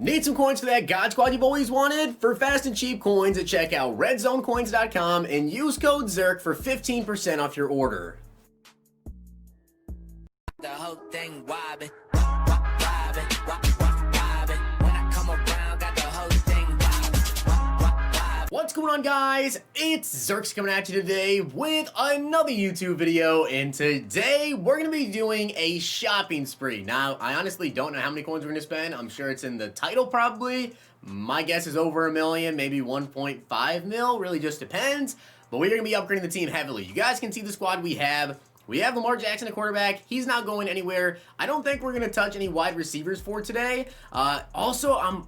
Need some coins for that God Squad you've always wanted? For fast and cheap coins, check out redzonecoins.com and use code ZERK for 15% off your order. The whole thing wobbin', wobbin', wobbin'. When I come around, got the whole thing wobbin'. What's going on, guys? It's Zirksee coming at you today with another YouTube video, and today we're going to be doing a shopping spree. Now, I honestly don't know how many coins we're going to spend. I'm sure it's in the title probably. My guess is over a million, maybe 1.5 mil, really just depends. But we're going to be upgrading the team heavily. You guys can see the squad we have. We have Lamar Jackson at quarterback. He's not going anywhere. I don't think we're going to touch any wide receivers for today. Also, I'm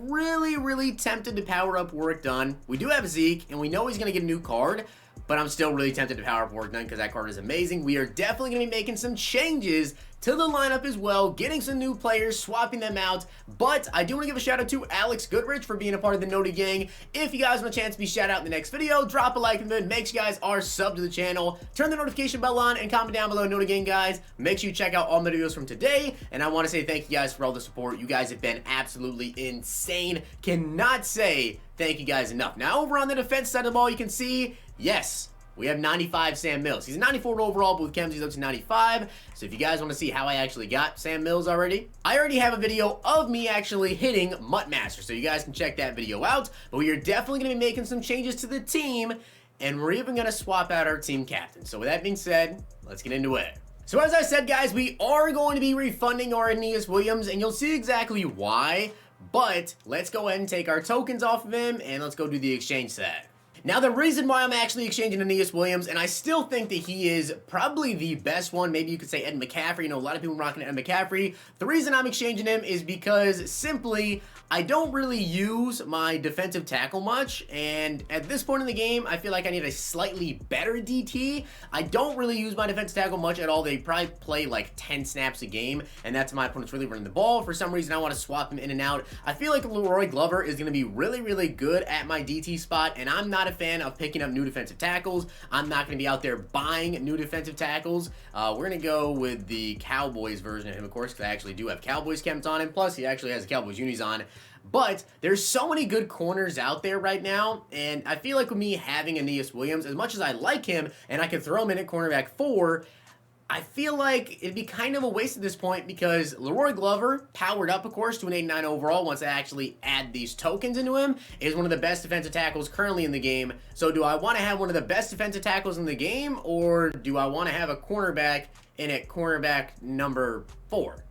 really tempted to power up Work Done. We do have Zeke, and we know he's going to get a new card, but I'm still really tempted to power up Work Done because that card is amazing. We are definitely going to be making some changes to the lineup as well, getting some new players, swapping them out. But I do want to give a shout out to Alex Goodrich for being a part of the Noted Gang. If you guys want a chance to be shout out in the next video, drop a like and then make sure you guys are subbed to the channel. Turn the notification bell on and comment down below, Noted Gang guys. Make sure you check out all the videos from today. And I want to say thank you guys for all the support. You guys have been absolutely insane. Cannot say thank you guys enough. Now over on the defense side of the ball, you can see, yes, we have 95 Sam Mills. He's a 94 overall, but with chems, he's up to 95. So if you guys want to see how I actually got Sam Mills already, I already have a video of me actually hitting Mutt Master. So you guys can check that video out. But we are definitely going to be making some changes to the team. And we're even going to swap out our team captain. So with that being said, let's get into it. So as I said, guys, we are going to be refunding our Adelius Williams. And you'll see exactly why. But let's go ahead and take our tokens off of him. And let's go do the exchange set. Now, the reason why I'm actually exchanging Adelius Williams, and I still think that he is probably the best one, maybe you could say Ed McCaffrey, you know, a lot of people rocking Ed McCaffrey. The reason I'm exchanging him is because simply, I don't really use my defensive tackle much, and at this point in the game, I feel like I need a slightly better DT. I don't really use my defensive tackle much at all. They probably play like 10 snaps a game, and that's my opponent's really running the ball. For some reason, I want to swap him in and out. I feel like Leroy Glover is going to be really good at my DT spot, and I'm not a fan of picking up new defensive tackles. I'm not going to be out there buying new defensive tackles. We're going to go with the Cowboys version of him, of course, because I actually do have Cowboys chems on him. Plus, he actually has the Cowboys unis on. But there's so many good corners out there right now, and I feel like with me having Adelius Williams, as much as I like him, and I could throw him in at cornerback 4, I feel like it'd be kind of a waste at this point because Leroy Glover, powered up, of course, to an 89 overall once I actually add these tokens into him, is one of the best defensive tackles currently in the game. So do I want to have one of the best defensive tackles in the game, or do I want to have a cornerback in at cornerback number 4?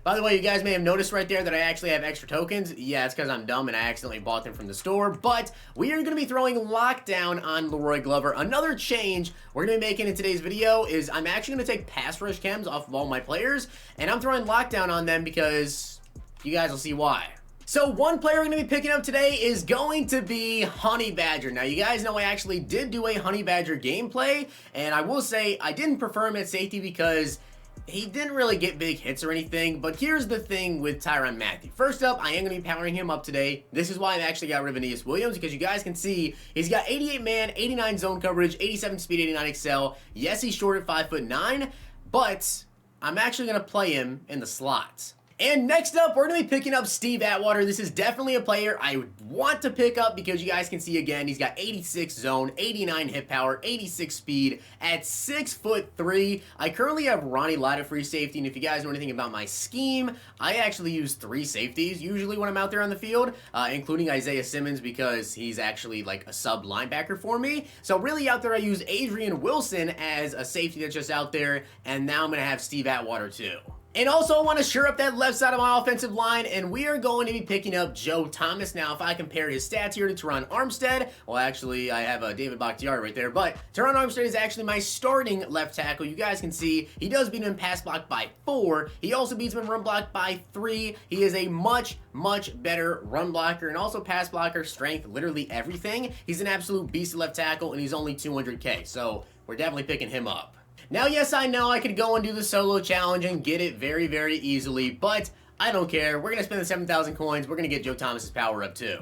By the way, you guys may have noticed right there that I actually have extra tokens. Yeah, it's because I'm dumb and I accidentally bought them from the store. But we are going to be throwing lockdown on Leroy Glover. Another change we're going to be making in today's video is I'm actually going to take pass rush chems off of all my players. And I'm throwing lockdown on them because you guys will see why. So one player we're going to be picking up today is going to be Honey Badger. Now, you guys know I actually did do a Honey Badger gameplay. And I will say I didn't prefer him at safety because he didn't really get big hits or anything, but here's the thing with Tyrann Mathieu. First up, I am going to be powering him up today. This is why I actually got rid of Adelius Williams, because you guys can see he's got 88 man, 89 zone coverage, 87 speed, 89 excel. Yes, he's short at 5'9", but I'm actually going to play him in the slots. And next up, we're going to be picking up Steve Atwater. This is definitely a player I want to pick up because you guys can see again, he's got 86 zone, 89 hit power, 86 speed at 6'3". I currently have Ronnie Lott at free safety, and if you guys know anything about my scheme, I actually use 3 safeties usually when I'm out there on the field, including Isaiah Simmons because he's actually like a sub linebacker for me. So really out there, I use Adrian Wilson as a safety that's just out there, and now I'm going to have Steve Atwater too. And also, I want to shore up that left side of my offensive line, and we are going to be picking up Joe Thomas. Now, if I compare his stats here to Teron Armstead, well, actually, I have David Bakhtiari right there, but Teron Armstead is actually my starting left tackle. You guys can see he does beat him in pass block by 4. He also beats him in run block by 3. He is a much better run blocker and also pass blocker, strength, literally everything. He's an absolute beast left tackle, and he's only 200K, so we're definitely picking him up. Now, yes, I know I could go and do the solo challenge and get it very easily, but I don't care. We're going to spend the 7,000 coins. We're going to get Joe Thomas's power up too.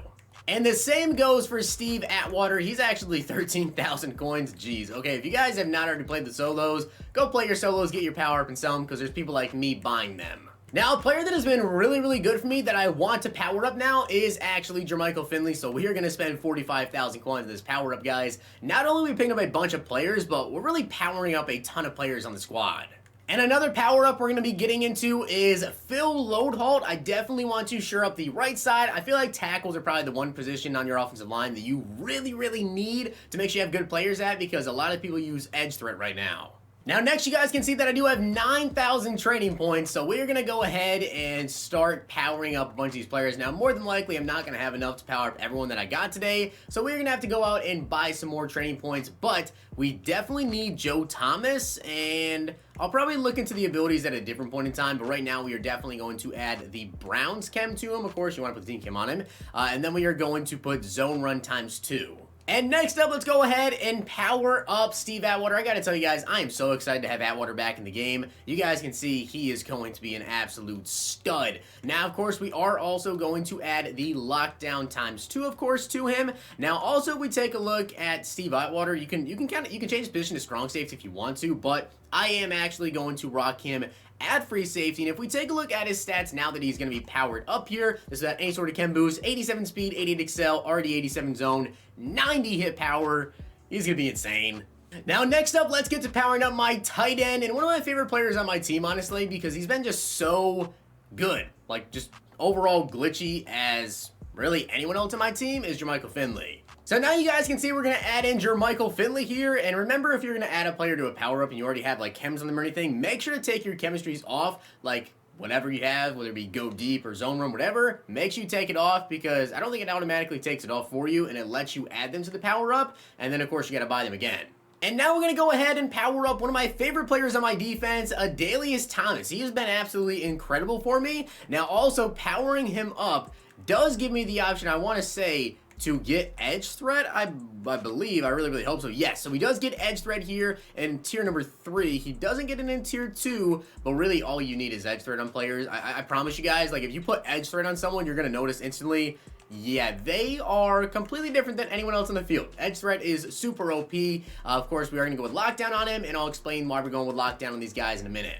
And the same goes for Steve Atwater. He's actually 13,000 coins. Jeez. Okay, if you guys have not already played the solos, go play your solos, get your power up and sell them because there's people like me buying them. Now, a player that has been really good for me that I want to power up now is actually Jermichael Finley. So we are going to spend 45,000 coins on this power up, guys. Not only are we picking up a bunch of players, but we're really powering up a ton of players on the squad. And another power up we're going to be getting into is Phil Loadholt. I definitely want to shore up the right side. I feel like tackles are probably the one position on your offensive line that you really need to make sure you have good players at, because a lot of people use edge threat right now. Now, next, you guys can see that I do have 9,000 training points, so we're going to go ahead and start powering up a bunch of these players. Now, more than likely, I'm not going to have enough to power up everyone that I got today, so we're going to have to go out and buy some more training points, but we definitely need Joe Thomas, and I'll probably look into the abilities at a different point in time, but right now, we are definitely going to add the Browns chem to him. Of course, you want to put the team chem on him, and then we are going to put zone run ×2. And next up, let's go ahead and power up Steve Atwater. I gotta tell you guys, I am so excited to have Atwater back in the game. You guys can see he is going to be an absolute stud. Now, of course, we are also going to add the lockdown ×2, of course, to him. Now, also, we take a look at Steve Atwater. You can change his position to strong safety if you want to, but I am actually going to rock him at free safety. And if we take a look at his stats now that he's going to be powered up here, this is at any sort of chem boost, 87 speed, 88 excel, already 87 zone, 90 hit power. He's going to be insane. Now, next up, let's get to powering up my tight end, and one of my favorite players on my team, honestly, because he's been just so good. Like, just overall glitchy as really anyone else on my team is Jermichael Finley. So now you guys can see we're going to add in Jermichael Finley here, and remember, if you're going to add a player to a power up and you already have like chems on them or anything, make sure to take your chemistries off, like whatever you have, whether it be go deep or zone run, whatever, make sure you take it off, because I don't think it automatically takes it off for you, and it lets you add them to the power up, and then of course you got to buy them again. And now we're going to go ahead and power up one of my favorite players on my defense, Adelius Thomas. He has been absolutely incredible for me. Now also powering him up does give me the option, I want to say, to get edge threat, I believe. I really hope so. Yes, so he does get edge threat here in tier number 3. He doesn't get it in tier 2, but really all you need is edge threat on players. I promise you guys, like if you put edge threat on someone, you're going to notice instantly, yeah, they are completely different than anyone else in the field. Edge threat is super OP. Of course, we are going to go with lockdown on him, and I'll explain why we're going with lockdown on these guys in a minute.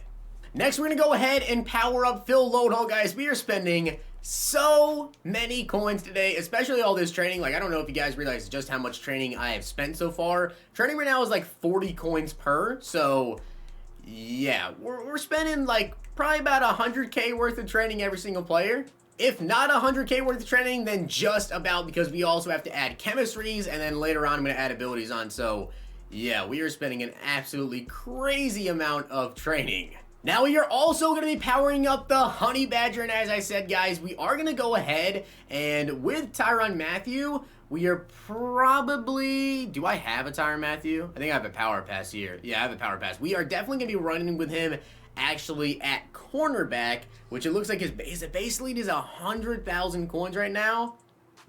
Next, we're going to go ahead and power up Phil Loadholt, guys. We are spending so many coins today, especially all this training. Like, I don't know if you guys realize just how much training I have spent so far. Training right now is like 40 coins per, so yeah, we're spending like probably about 100k worth of training every single player. If not 100k worth of training, then just about, because we also have to add chemistries, and then later on I'm going to add abilities on. So yeah, we are spending an absolutely crazy amount of training. Now we are also going to be powering up the Honey Badger, and as I said, guys, we are going to go ahead and with Tyrann Mathieu, we are probably, do I have a Tyrann Mathieu? I think I have a power pass here. Yeah, I have a power pass. We are definitely going to be running with him actually at cornerback, which it looks like his base lead is 100,000 coins right now.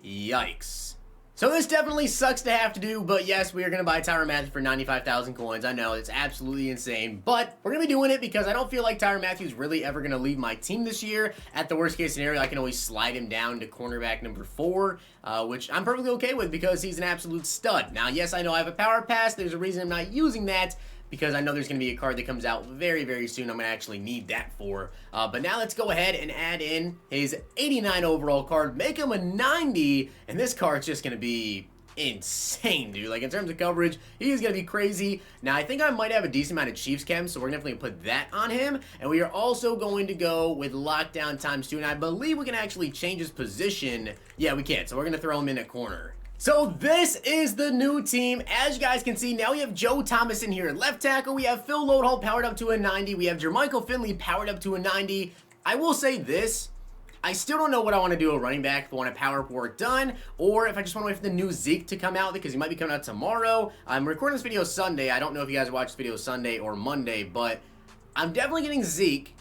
Yikes. So this definitely sucks to have to do, but yes, we are going to buy Tyrann Mathieu for 95,000 coins. I know, it's absolutely insane, but we're going to be doing it because I don't feel like Tyrann Mathieu is really ever going to leave my team this year. At the worst case scenario, I can always slide him down to cornerback number 4, which I'm perfectly okay with because he's an absolute stud. Now, yes, I know I have a power pass. There's a reason I'm not using that, because I know there's going to be a card that comes out very soon I'm going to actually need that for. But now let's go ahead and add in his 89 overall card, make him a 90, and this card's just going to be insane, dude. Like, in terms of coverage, he's going to be crazy. Now, I think I might have a decent amount of Chiefs chem, so we're definitely going to put that on him. And we are also going to go with lockdown ×2, and I believe we can actually change his position. Yeah, we can, so we're going to throw him in at corner. So this is the new team. As you guys can see, now we have Joe Thomas in here at left tackle. We have Phil Loadholt powered up to a 90. We have Jermichael Finley powered up to a 90. I will say this. I still don't know what I want to do at running back, if I want to power up work done, or if I just want to wait for the new Zeke to come out, because he might be coming out tomorrow. I'm recording this video Sunday. I don't know if you guys watched this video Sunday or Monday, but I'm definitely getting Zeke.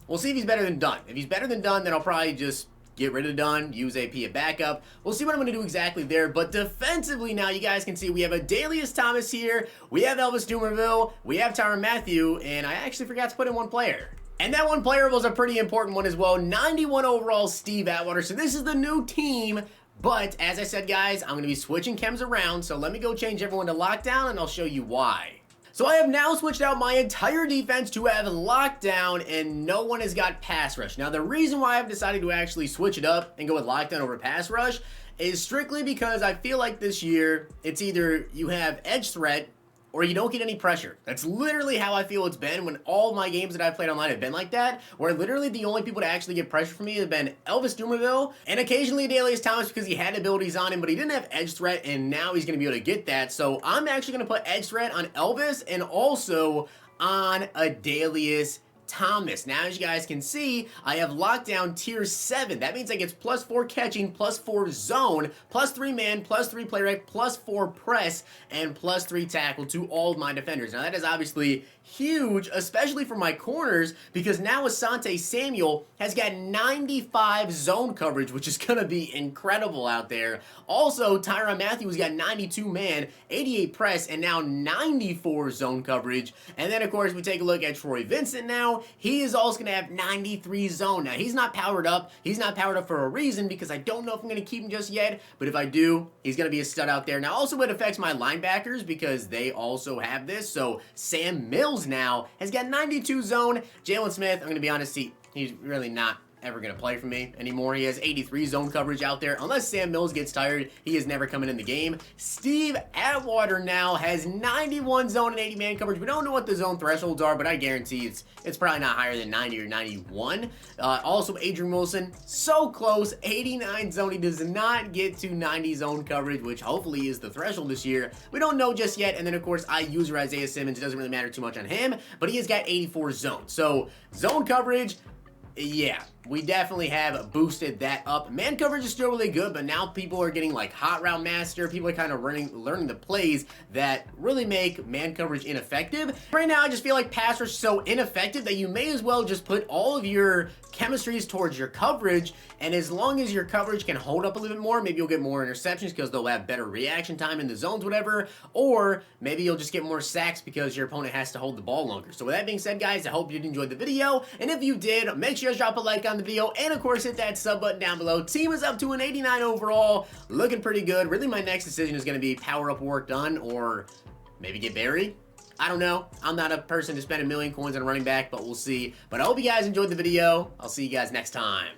We'll see if he's better than Dunn. If he's better than Dunn, then I'll probably just get rid of Dunn, use AP at backup. We'll see what I'm going to do exactly there. But defensively now, you guys can see we have Adelius Thomas here. We have Elvis Dumerville. We have Tyrann Mathieu. And I actually forgot to put in one player. And that one player was a pretty important one as well. 91 overall Steve Atwater. So this is the new team. But as I said, guys, I'm going to be switching chems around. So let me go change everyone to lockdown, and I'll show you why. So I have now switched out my entire defense to have lockdown, and no one has got pass rush. Now the reason why I've decided to actually switch it up and go with lockdown over pass rush is strictly because I feel like this year it's either you have edge threat or you don't get any pressure. That's literally how I feel it's been when all my games that I've played online have been like that, where literally the only people to actually get pressure from me have been Elvis Dumerville and occasionally Adelius Thomas because he had abilities on him, but he didn't have edge threat, and now he's going to be able to get that. So I'm actually going to put edge threat on Elvis and also on Adelius Thomas. Now, as you guys can see, I have lockdown tier 7. That means I get +4 catching, +4 zone, +3 man, +3 play rate, +4 press, and +3 tackle to all of my defenders. Now, that is obviously huge, especially for my corners, because now Asante Samuel has got 95 zone coverage, which is going to be incredible out there. Also, Tyrann Mathieu got 92 man, 88 press, and now 94 zone coverage. And then, of course, we take a look at Troy Vincent now. He is also going to have 93 zone. Now, he's not powered up. He's not powered up for a reason because I don't know if I'm going to keep him just yet, but if I do, he's going to be a stud out there. Now, also it affects my linebackers because they also have this. So, Sam Mills now has got 92 zone. Jalen Smith, I'm going to be honest, he's really not ever going to play for me anymore. He has 83 zone coverage out there. Unless Sam Mills gets tired, he is never coming in the game. Steve Atwater now has 91 zone and 80 man coverage. We don't know what the zone thresholds are, but I guarantee it's probably not higher than 90 or 91. Also, Adrian Wilson, so close, 89 zone. He does not get to 90 zone coverage, which hopefully is the threshold this year. We don't know just yet. And then, of course, I user Isaiah Simmons. It doesn't really matter too much on him, but he has got 84 zone. So, zone coverage, yeah, we definitely have boosted that up. Man coverage is still really good, but now people are getting like hot route master. People are kind of learning the plays that really make man coverage ineffective. Right now, I just feel like pass rush is so ineffective that you may as well just put all of your chemistries towards your coverage, and as long as your coverage can hold up a little bit more, maybe you'll get more interceptions because they'll have better reaction time in the zones, whatever, or maybe you'll just get more sacks because your opponent has to hold the ball longer. So with that being said, guys, I hope you enjoyed the video, and if you did, make sure to drop a like on the video, and of course hit that sub button down below. Team is up to an 89 overall, looking pretty good. Really, my next decision is going to be power up work done, or maybe get buried. I don't know. I'm not a person to spend 1,000,000 coins on a running back, but we'll see. But I hope you guys enjoyed the video. I'll see you guys next time.